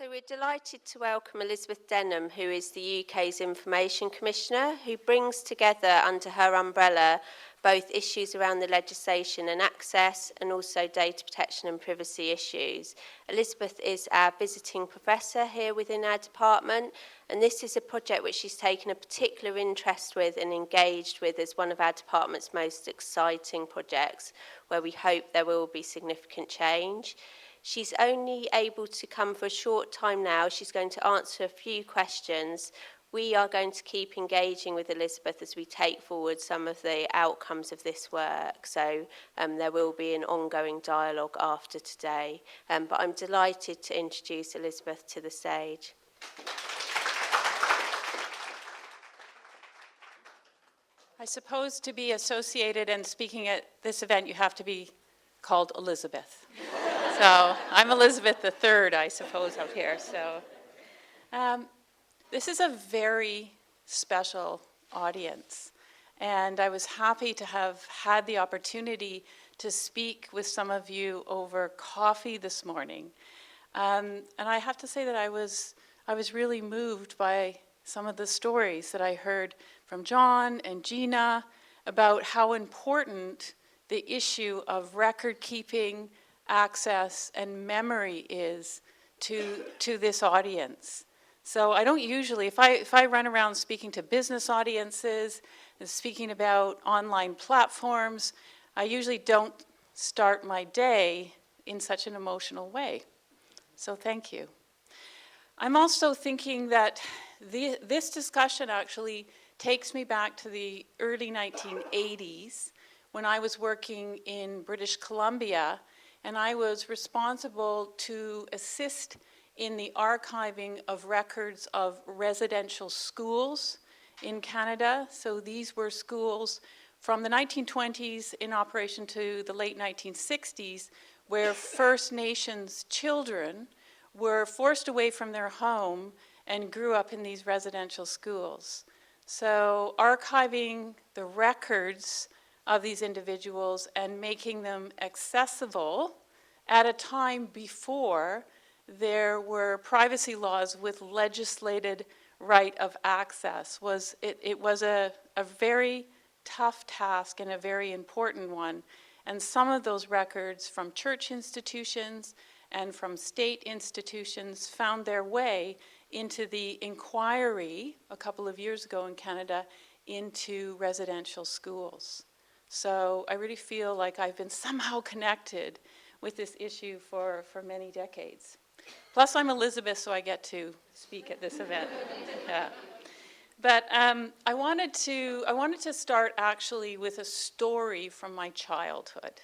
So we're delighted to welcome Elizabeth Denham, who is the UK's Information Commissioner, who brings together under her umbrella both issues around the legislation and access and also data protection and privacy issues. Elizabeth is our visiting professor here within our department, and this is a project which she's taken a particular interest with and engaged with as one of our department's most exciting projects, where we hope there will be significant change. She's only able to come for a short time now. She's going to answer a few questions. We are going to keep engaging with Elizabeth as we take forward some of the outcomes of this work. So there will be an ongoing dialogue after today. But I'm delighted to introduce Elizabeth to the stage. I suppose to be associated and speaking at this event, you have to be called Elizabeth. So I'm Elizabeth III, I suppose, out here. So this is a very special audience, and I was happy to have had the opportunity to speak with some of you over coffee this morning. And I have to say that I was really moved by some of the stories that I heard from John and Gina about how important the issue of record keeping, access, and memory is to this audience. So I don't usually, if I run around speaking to business audiences and speaking about online platforms, I usually don't start my day in such an emotional way. So thank you. I'm also thinking that this discussion actually takes me back to the early 1980s when I was working in British Columbia, and I was responsible to assist in the archiving of records of residential schools in Canada. So these were schools from the 1920s in operation to the late 1960s, where First Nations children were forced away from their home and grew up in these residential schools. So archiving the records of these individuals and making them accessible at a time before there were privacy laws with legislated right of access was a very tough task and a very important one. And some of those records from church institutions and from state institutions found their way into the inquiry a couple of years ago in Canada into residential schools. So I really feel like I've been somehow connected with this issue for many decades. Plus I'm Elizabeth, so I get to speak at this event. Yeah. But I wanted to start actually with a story from my childhood.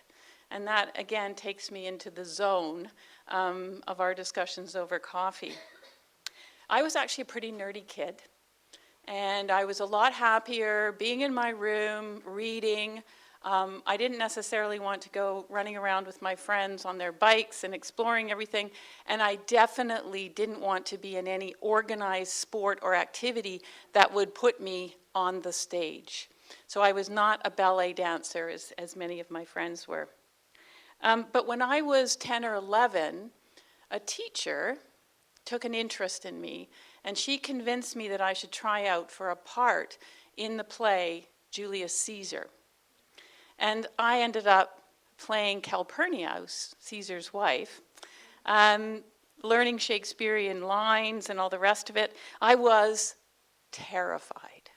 And that, again, takes me into the zone of our discussions over coffee. I was actually a pretty nerdy kid. And I was a lot happier being in my room, reading. I didn't necessarily want to go running around with my friends on their bikes and exploring everything. And I definitely didn't want to be in any organized sport or activity that would put me on the stage. So I was not a ballet dancer, as many of my friends were. But when I was 10 or 11, a teacher took an interest in me, and she convinced me that I should try out for a part in the play Julius Caesar. And I ended up playing Calpurnia, Caesar's wife, learning Shakespearean lines and all the rest of it. I was terrified.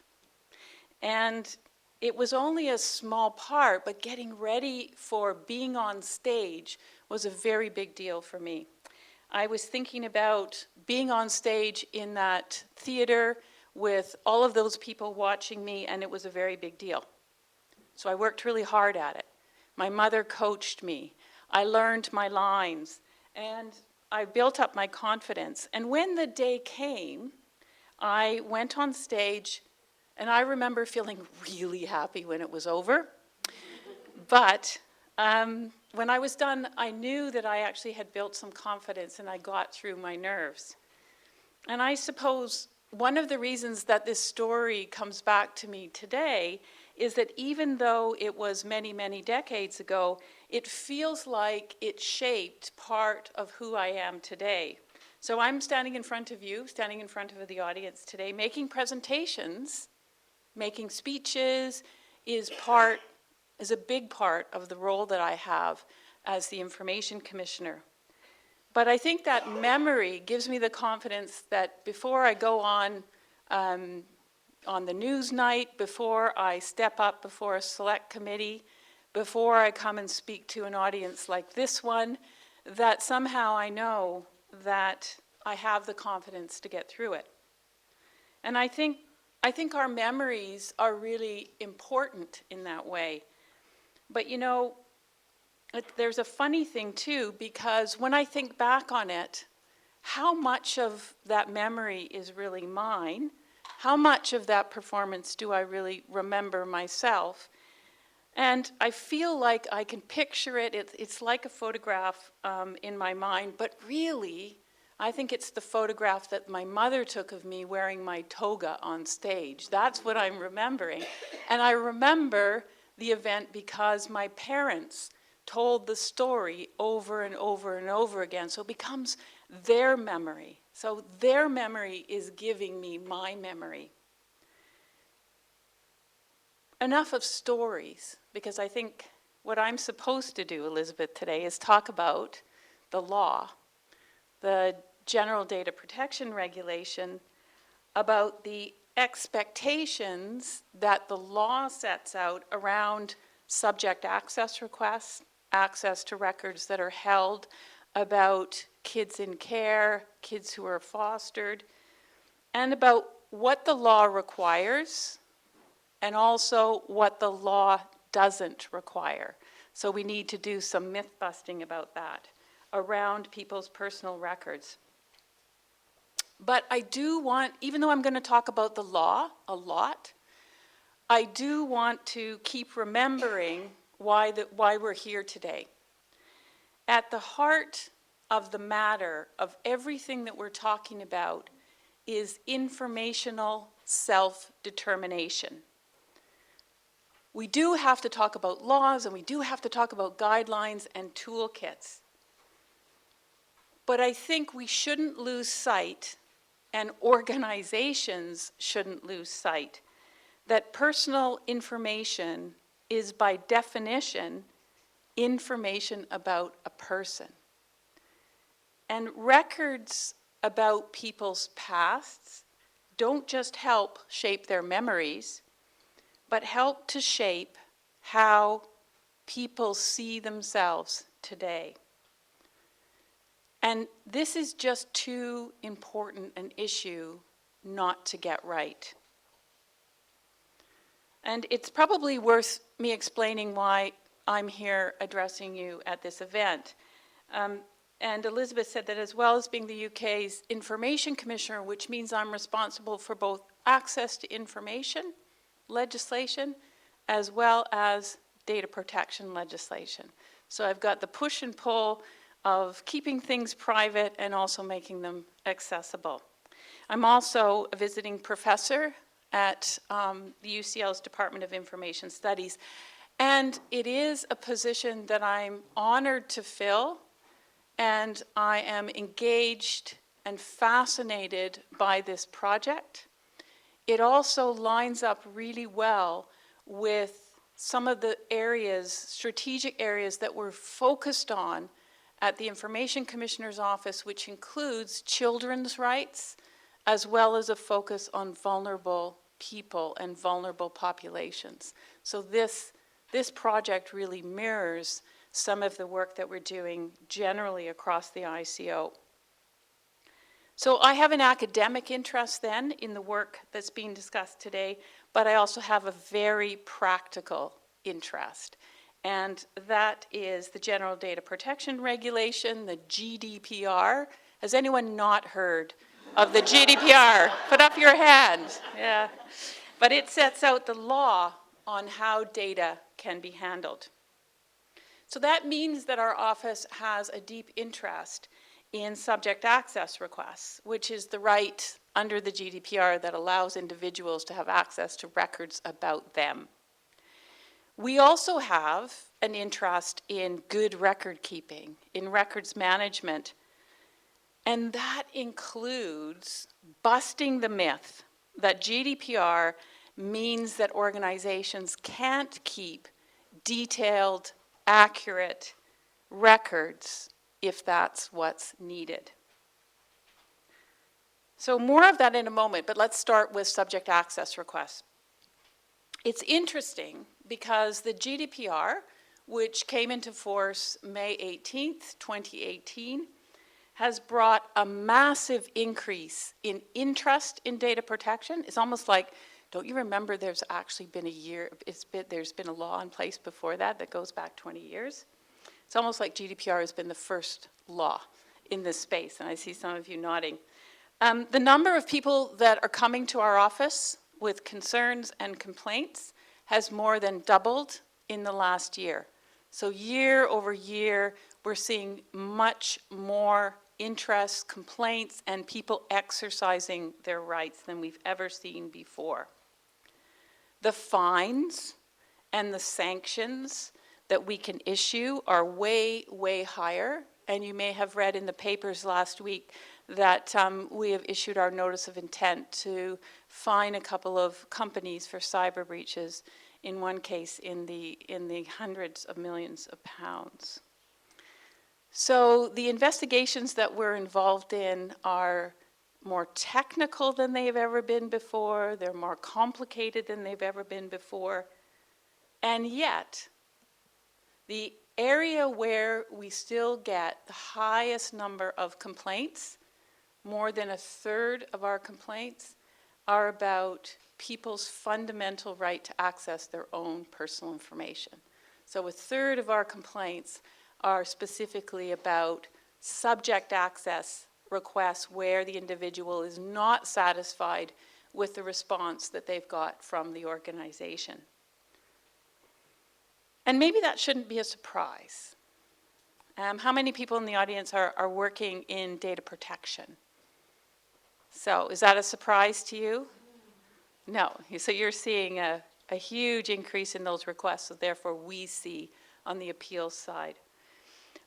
And it was only a small part, but getting ready for being on stage was a very big deal for me. I was thinking about being on stage in that theater with all of those people watching me, and it was a very big deal. So I worked really hard at it. My mother coached me. I learned my lines, and I built up my confidence. And when the day came, I went on stage, and I remember feeling really happy when it was over. But when I was done, I knew that I actually had built some confidence and I got through my nerves. And I suppose one of the reasons that this story comes back to me today is that even though it was many, many decades ago, it feels like it shaped part of who I am today. So I'm standing in front of you, standing in front of the audience today, making presentations, making speeches is a big part of the role that I have as the Information Commissioner. But I think that memory gives me the confidence that before I go on the news night, before I step up before a select committee, before I come and speak to an audience like this one, that somehow I know that I have the confidence to get through it. And I think our memories are really important in that way. But you know, there's a funny thing too, because when I think back on it, how much of that memory is really mine? How much of that performance do I really remember myself? And I feel like I can picture it. It's like a photograph in my mind, but really, I think it's the photograph that my mother took of me wearing my toga on stage. That's what I'm remembering. And I remember the event because my parents told the story over and over and over again. So it becomes their memory. So their memory is giving me my memory. Enough of stories, because I think what I'm supposed to do, Elizabeth, today is talk about the law, the General Data Protection Regulation, about the expectations that the law sets out around subject access requests, access to records that are held, about kids in care, kids who are fostered, and about what the law requires and also what the law doesn't require. So we need to do some myth busting about that around people's personal records. But I do want, even though I'm going to talk about the law a lot, I do want to keep remembering why we're here today. At the heart of the matter of everything that we're talking about is informational self-determination. We do have to talk about laws and we do have to talk about guidelines and toolkits. But I think we shouldn't lose sight, and organizations shouldn't lose sight, that personal information is by definition information about a person. And records about people's pasts don't just help shape their memories, but help to shape how people see themselves today. And this is just too important an issue not to get right. And it's probably worth me explaining why I'm here addressing you at this event. And Elizabeth said that as well as being the UK's Information Commissioner, which means I'm responsible for both access to information legislation as well as data protection legislation. So I've got the push and pull of keeping things private and also making them accessible. I'm also a visiting professor at the UCL's Department of Information Studies, and it is a position that I'm honored to fill, and I am engaged and fascinated by this project. It also lines up really well with some of the areas, strategic areas that we're focused on at the Information Commissioner's Office, which includes children's rights, as well as a focus on vulnerable people and vulnerable populations. So this project really mirrors some of the work that we're doing generally across the ICO. So I have an academic interest then in the work that's being discussed today, but I also have a very practical interest. And that is the General Data Protection Regulation, the GDPR. Has anyone not heard of the GDPR? Put up your hand. Yeah. But it sets out the law on how data can be handled. So that means that our office has a deep interest in subject access requests, which is the right under the GDPR that allows individuals to have access to records about them. We also have an interest in good record keeping, in records management. And that includes busting the myth that GDPR means that organizations can't keep detailed, accurate records if that's what's needed. So more of that in a moment, but let's start with subject access requests. It's interesting because the GDPR, which came into force May 18th, 2018, has brought a massive increase in interest in data protection. It's almost like, don't you remember there's actually been a year, there's been a law in place before that goes back 20 years. It's almost like GDPR has been the first law in this space, and I see some of you nodding. The number of people that are coming to our office with concerns and complaints has more than doubled in the last year. So year over year, we're seeing much more interest, complaints, and people exercising their rights than we've ever seen before. The fines and the sanctions that we can issue are way, way higher. And you may have read in the papers last week that we have issued our notice of intent to fine a couple of companies for cyber breaches, in one case in the hundreds of millions of pounds. So the investigations that we're involved in are more technical than they've ever been before. They're more complicated than they've ever been before. And yet, the area where we still get the highest number of complaints, more than a third of our complaints, are about people's fundamental right to access their own personal information. So a third of our complaints are specifically about subject access requests where the individual is not satisfied with the response that they've got from the organization. And maybe that shouldn't be a surprise. How many people in the audience are working in data protection? So is that a surprise to you? No. So you're seeing a huge increase in those requests, so therefore we see on the appeals side.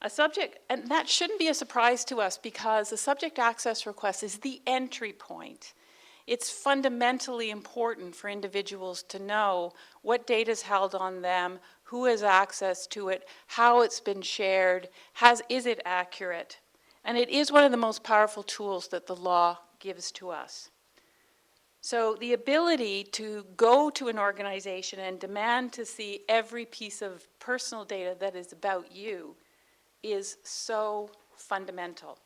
A subject, and that shouldn't be a surprise to us because a subject access request is the entry point. It's fundamentally important for individuals to know what data is held on them, who has access to it, how it's been shared, is it accurate? And it is one of the most powerful tools that the law gives to us. So the ability to go to an organization and demand to see every piece of personal data that is about you is so fundamental.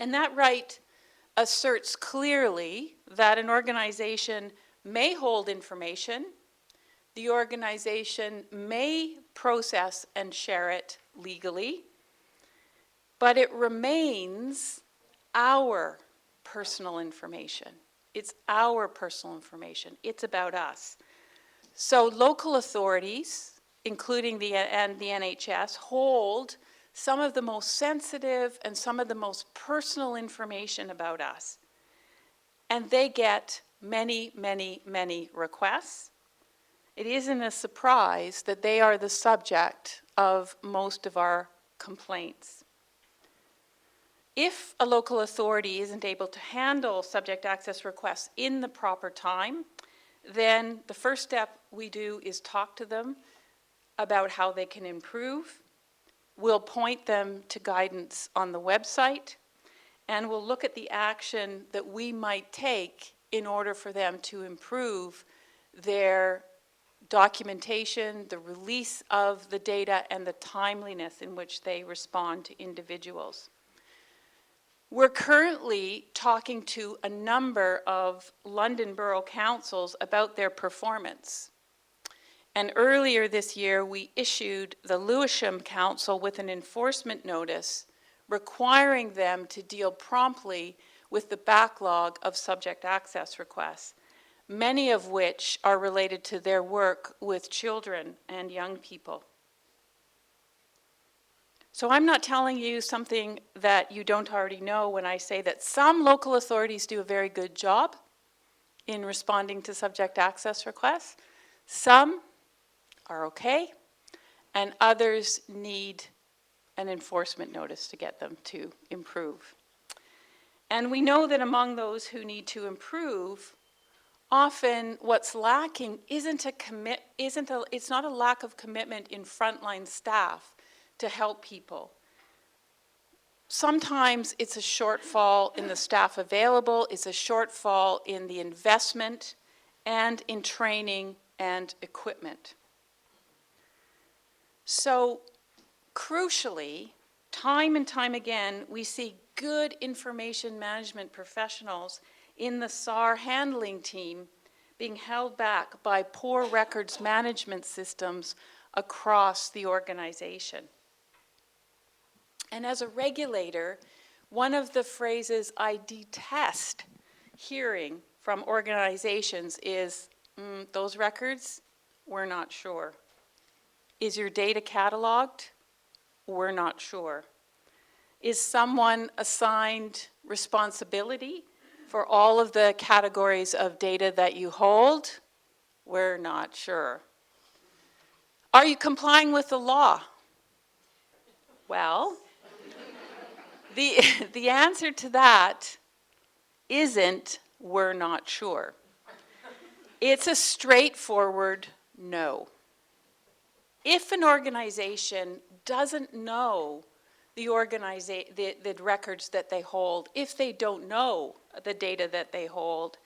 And that right asserts clearly that an organization may hold information, the organization may process and share it legally, but it remains our personal information. It's our personal information. It's about us. So local authorities, including the NHS, hold some of the most sensitive and some of the most personal information about us. And they get many, many, many requests. It isn't a surprise that they are the subject of most of our complaints. If a local authority isn't able to handle subject access requests in the proper time, then the first step we do is talk to them about how they can improve. We'll point them to guidance on the website, and we'll look at the action that we might take in order for them to improve their documentation, the release of the data, and the timeliness in which they respond to individuals. We're currently talking to a number of London Borough Councils about their performance. And earlier this year, we issued the Lewisham Council with an enforcement notice requiring them to deal promptly with the backlog of subject access requests, many of which are related to their work with children and young people. So I'm not telling you something that you don't already know when I say that some local authorities do a very good job in responding to subject access requests. Some are okay, and others need an enforcement notice to get them to improve. And we know that among those who need to improve, often what's lacking it's not a lack of commitment in frontline staff to help people. Sometimes it's a shortfall in the staff available, it's a shortfall in the investment and in training and equipment. So, crucially, time and time again, we see good information management professionals in the SAR handling team being held back by poor records management systems across the organization. And as a regulator, one of the phrases I detest hearing from organizations is, those records, we're not sure. Is your data cataloged? We're not sure. Is someone assigned responsibility for all of the categories of data that you hold? We're not sure. Are you complying with the law? Well, the answer to that isn't we're not sure. It's a straightforward no. If an organization doesn't know the records that they hold, if they don't know the data that they hold,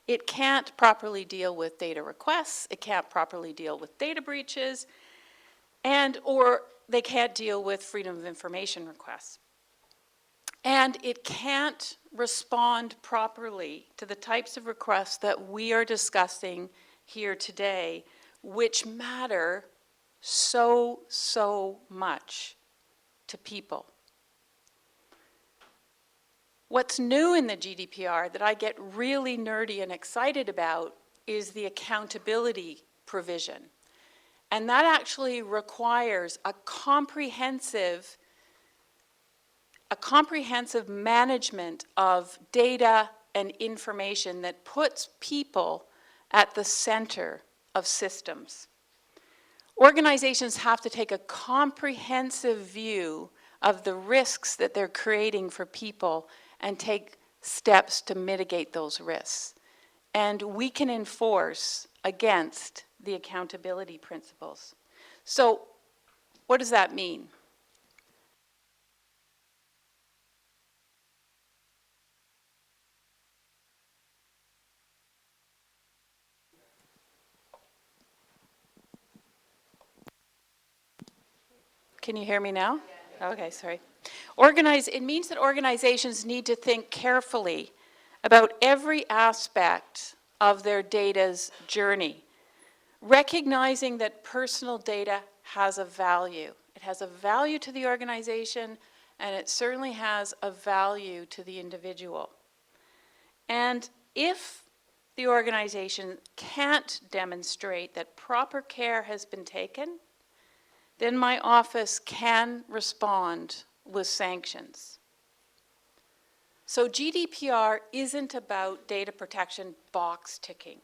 it can't properly deal with data requests, it can't properly deal with data breaches, or they can't deal with freedom of information requests. And it can't respond properly to the types of requests that we are discussing here today, which matter so much to people. What's new in the GDPR that I get really nerdy and excited about is the accountability provision. And that actually requires a comprehensive management of data and information that puts people at the center of systems. Organizations have to take a comprehensive view of the risks that they're creating for people and take steps to mitigate those risks. And we can enforce against the accountability principles. So, what does that mean? Can you hear me now? Yeah. Okay, sorry. It means that organizations need to think carefully about every aspect of their data's journey, recognizing that personal data has a value. It has a value to the organization, and it certainly has a value to the individual. And if the organization can't demonstrate that proper care has been taken, then my office can respond with sanctions. So GDPR isn't about data protection box ticking,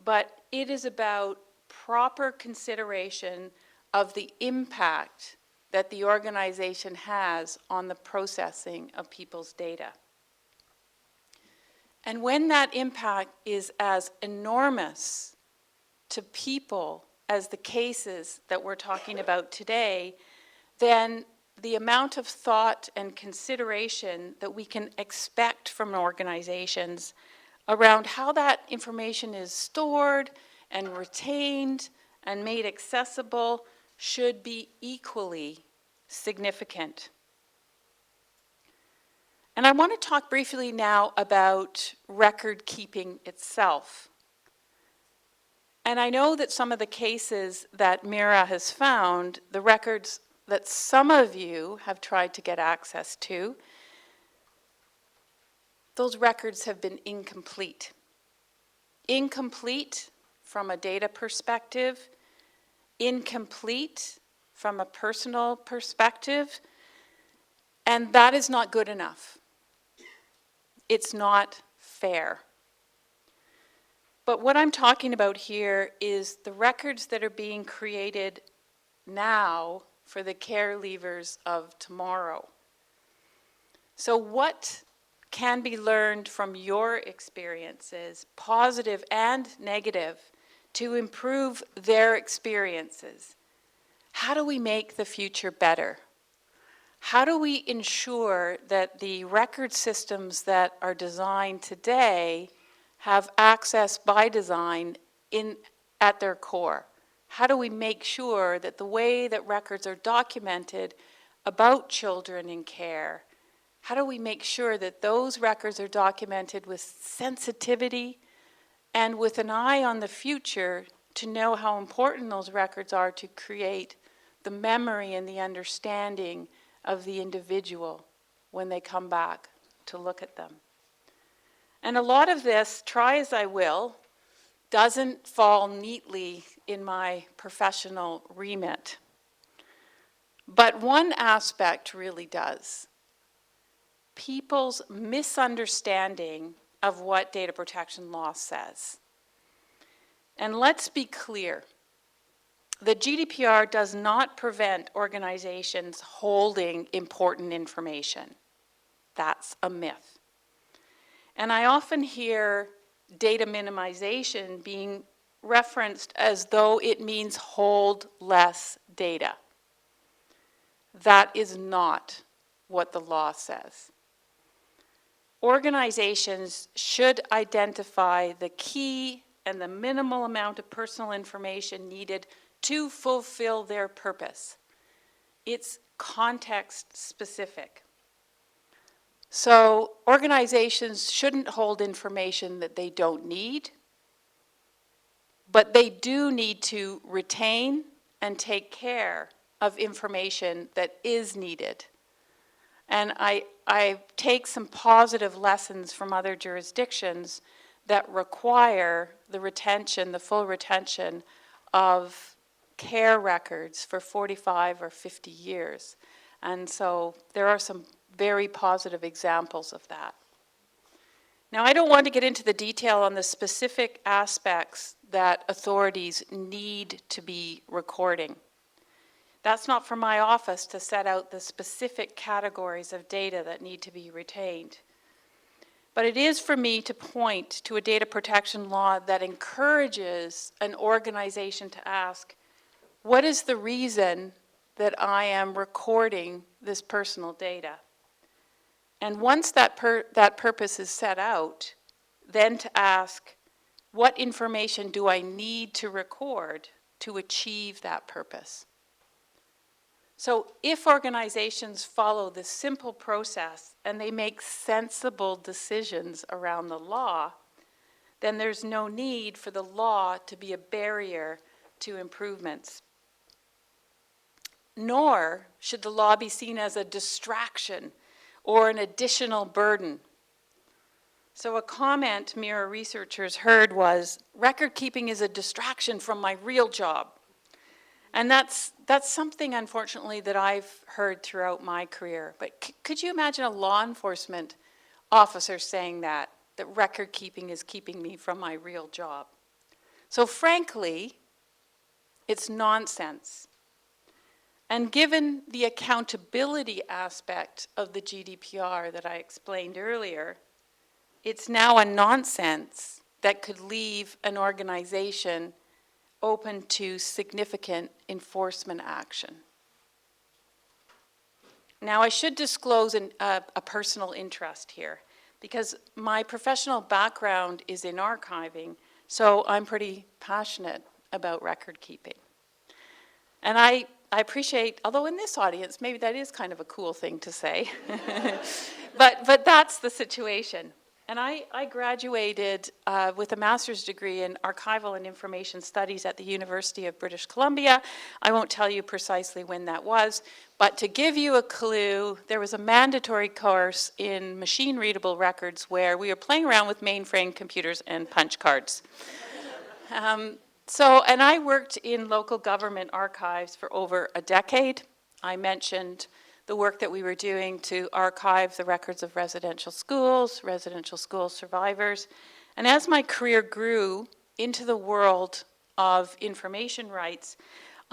but it is about proper consideration of the impact that the organization has on the processing of people's data. And when that impact is as enormous to people as the cases that we're talking about today, then the amount of thought and consideration that we can expect from organizations around how that information is stored and retained and made accessible should be equally significant. And I want to talk briefly now about record keeping itself. And I know that some of the cases that MIRRA has found, the records that some of you have tried to get access to, those records have been incomplete. Incomplete from a data perspective, incomplete from a personal perspective, and that is not good enough. It's not fair. But what I'm talking about here is the records that are being created now for the care leavers of tomorrow. So what can be learned from your experiences, positive and negative, to improve their experiences? How do we make the future better? How do we ensure that the record systems that are designed today have access by design at their core? How do we make sure that the way that records are documented about children in care, how do we make sure that those records are documented with sensitivity and with an eye on the future to know how important those records are to create the memory and the understanding of the individual when they come back to look at them? And a lot of this, try as I will, doesn't fall neatly in my professional remit. But one aspect really does. People's misunderstanding of what data protection law says. And let's be clear, the GDPR does not prevent organizations holding important information. That's a myth. And I often hear data minimization being referenced as though it means hold less data. That is not what the law says. Organizations should identify the key and the minimal amount of personal information needed to fulfill their purpose. It's context specific. So organizations shouldn't hold information that they don't need, but they do need to retain and take care of information that is needed. And I take some positive lessons from other jurisdictions that require the retention, the full retention of care records for 45 or 50 years. And so there are some very positive examples of that. Now, I don't want to get into the detail on the specific aspects that authorities need to be recording. That's not for my office to set out the specific categories of data that need to be retained. But it is for me to point to a data protection law that encourages an organization to ask, what is the reason that I am recording this personal data? And once that purpose is set out, then to ask, what information do I need to record to achieve that purpose? So if organizations follow this simple process and they make sensible decisions around the law, then there's no need for the law to be a barrier to improvements. Nor should the law be seen as a distraction or an additional burden. So a comment MIRRA researchers heard was, record keeping is a distraction from my real job. And that's something, unfortunately, that I've heard throughout my career. But could you imagine a law enforcement officer saying that record keeping is keeping me from my real job? So frankly, it's nonsense. And given the accountability aspect of the GDPR that I explained earlier, it's now a nonsense that could leave an organization open to significant enforcement action. Now, I should disclose a personal interest here, because my professional background is in archiving, so I'm pretty passionate about record keeping. And I appreciate, although in this audience, maybe that is kind of a cool thing to say, but that's the situation. And I graduated with a master's degree in archival and information studies at the University of British Columbia. I won't tell you precisely when that was, but to give you a clue, there was a mandatory course in machine-readable records where we were playing around with mainframe computers and punch cards. And I worked in local government archives for over a decade. I mentioned the work that we were doing to archive the records of residential school survivors. And as my career grew into the world of information rights,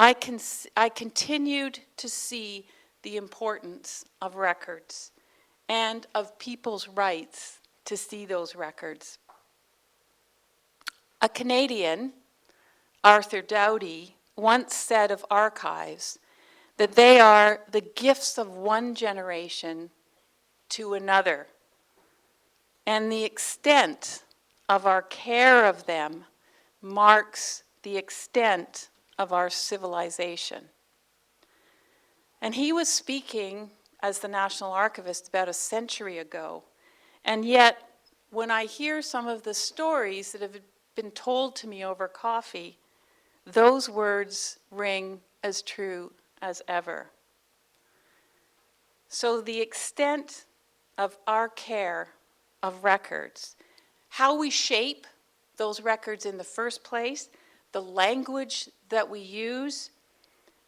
I continued to see the importance of records and of people's rights to see those records. A Canadian, Arthur Dowdy, once said of archives that they are the gifts of one generation to another, and the extent of our care of them marks the extent of our civilization. And he was speaking as the National Archivist about a century ago, and yet when I hear some of the stories that have been told to me over coffee, those words ring as true as ever. So the extent of our care of records, how we shape those records in the first place, the language that we use,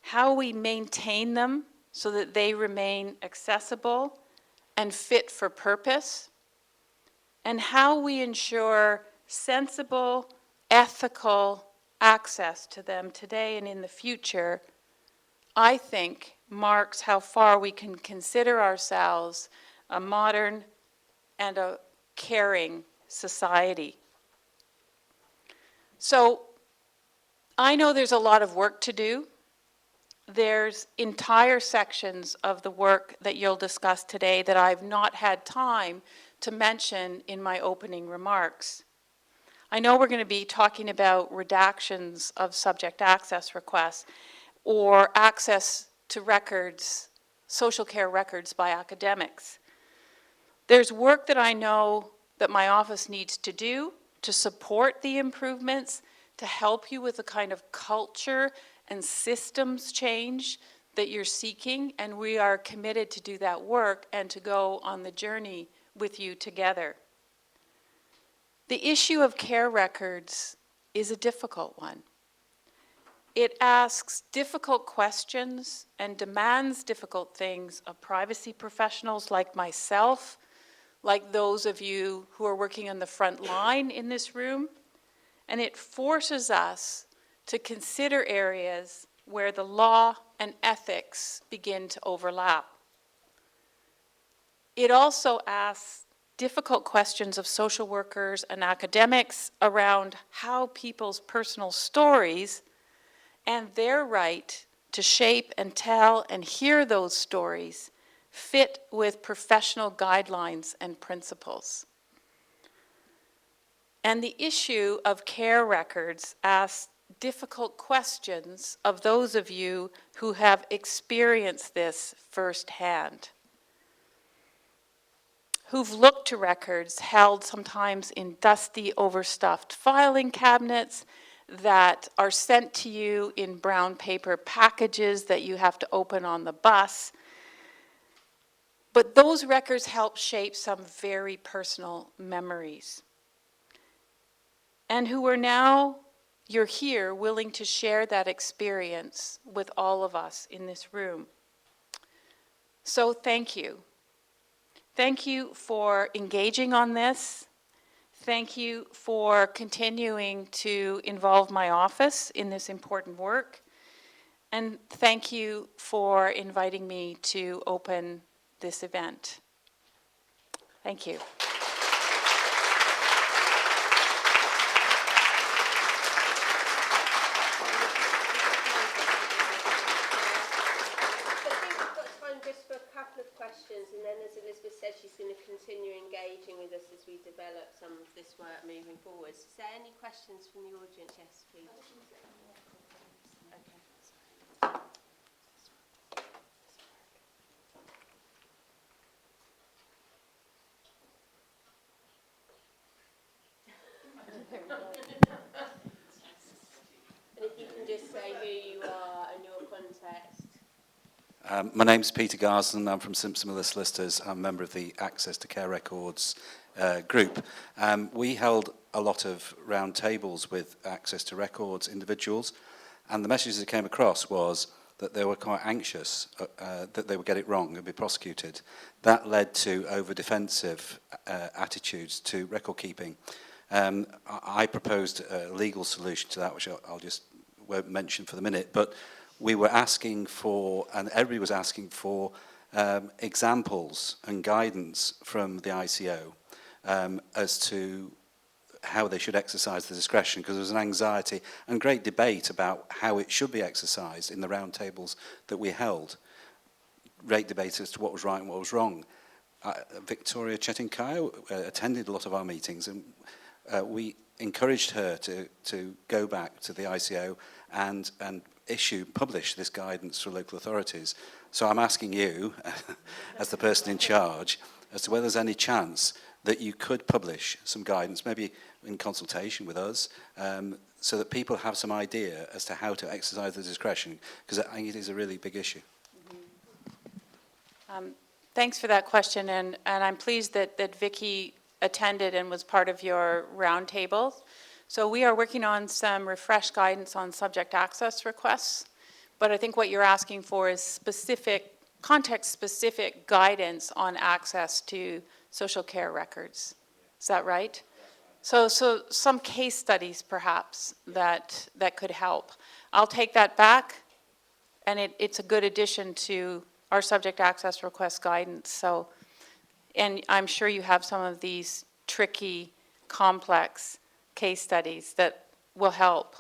how we maintain them so that they remain accessible and fit for purpose, and how we ensure sensible, ethical access to them today and in the future, I think marks how far we can consider ourselves a modern and a caring society. So I know there's a lot of work to do. There's entire sections of the work that you'll discuss today that I've not had time to mention in my opening remarks. I know we're going to be talking about redactions of subject access requests or access to records, social care records by academics. There's work that I know that my office needs to do to support the improvements, to help you with the kind of culture and systems change that you're seeking, and we are committed to do that work and to go on the journey with you together. The issue of care records is a difficult one. It asks difficult questions and demands difficult things of privacy professionals like myself, like those of you who are working on the front line in this room, and it forces us to consider areas where the law and ethics begin to overlap. It also asks difficult questions of social workers and academics around how people's personal stories and their right to shape and tell and hear those stories fit with professional guidelines and principles. And the issue of care records asks difficult questions of those of you who have experienced this firsthand, who've looked to records held sometimes in dusty, overstuffed filing cabinets that are sent to you in brown paper packages that you have to open on the bus. But those records help shape some very personal memories. And who are now, you're here, willing to share that experience with all of us in this room. So thank you. Thank you for engaging on this. Thank you for continuing to involve my office in this important work. And thank you for inviting me to open this event. Thank you. And then, as Elizabeth said, she's going to continue engaging with us as we develop some of this work moving forward. Is there any questions from the audience? Yes, please. And if you can just say who you are and your context. My name's Peter Gaarsland. I'm from Simpson Miller Solicitors. I'm a member of the Access to Care Records group. We held a lot of round tables with Access to Records individuals, and the message that came across was that they were quite anxious that they would get it wrong and be prosecuted. That led to over-defensive attitudes to record keeping. I proposed a legal solution to that, which I'll just won't mention for the minute, but we were asking for, and everybody was asking for, examples and guidance from the ICO as to how they should exercise the discretion, because there was an anxiety and great debate about how it should be exercised in the roundtables that we held. Great debate as to what was right and what was wrong. Victoria Chetinkaya attended a lot of our meetings, and we encouraged her to go back to the ICO and publish this guidance for local authorities. So I'm asking you, as the person in charge, as to whether there's any chance that you could publish some guidance, maybe in consultation with us, so that people have some idea as to how to exercise the discretion, because I think it is a really big issue. Thanks for that question, and I'm pleased that Vicky attended and was part of your roundtable. So we are working on some refreshed guidance on subject access requests, but I think what you're asking for is specific, context-specific guidance on access to social care records. Is that right? So some case studies, perhaps, that could help. I'll take that back, and it's a good addition to our subject access request guidance. So, and I'm sure you have some of these tricky, complex case studies that will help.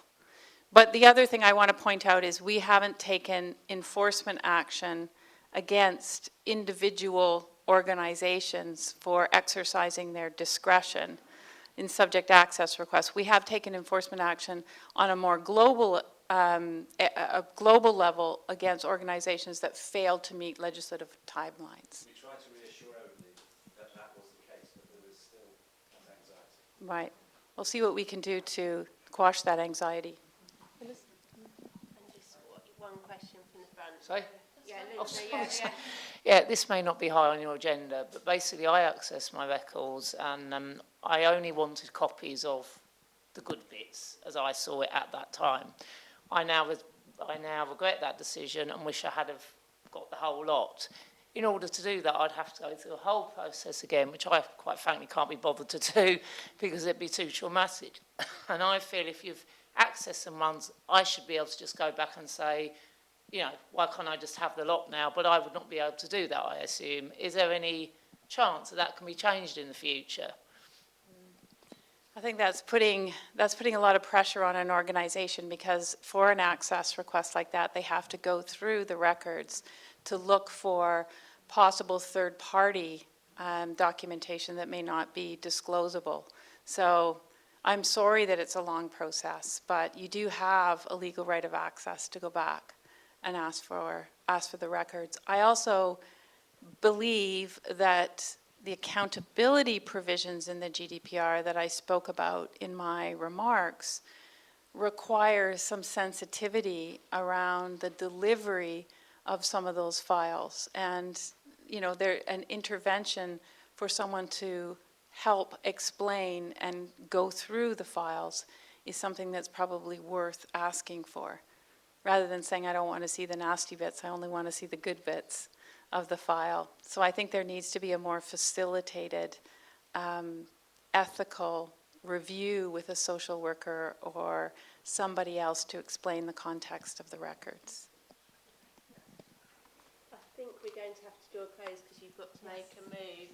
But the other thing I want to point out is we haven't taken enforcement action against individual organizations for exercising their discretion in subject access requests. We have taken enforcement action on a more global a global level against organizations that failed to meet legislative timelines. We tried to reassure everybody that that was the case, but there was still anxiety. Right. We'll see what we can do to quash that anxiety. And just one question from the front. Sorry? Yeah, Oh, Lindsay, sorry. Yeah, this may not be high on your agenda, but basically I accessed my records and I only wanted copies of the good bits as I saw it at that time. I now regret that decision and wish I had have got the whole lot. In order to do that, I'd have to go through the whole process again, which I quite frankly can't be bothered to do because it'd be too traumatic. And I feel if you've accessed some ones, I should be able to just go back and say, you know, why can't I just have the lot now? But I would not be able to do that, I assume. Is there any chance that that can be changed in the future? I think that's putting a lot of pressure on an organization, because for an access request like that, they have to go through the records to look for possible third-party documentation that may not be disclosable. So I'm sorry that it's a long process, but you do have a legal right of access to go back and ask for the records. I also believe that the accountability provisions in the GDPR that I spoke about in my remarks require some sensitivity around the delivery of some of those files. And, you know, an intervention for someone to help explain and go through the files is something that's probably worth asking for, rather than saying, I don't want to see the nasty bits, I only want to see the good bits of the file. So I think there needs to be a more facilitated, ethical review with a social worker or somebody else to explain the context of the records. I think we're going to have to do a close because you've got to make a move.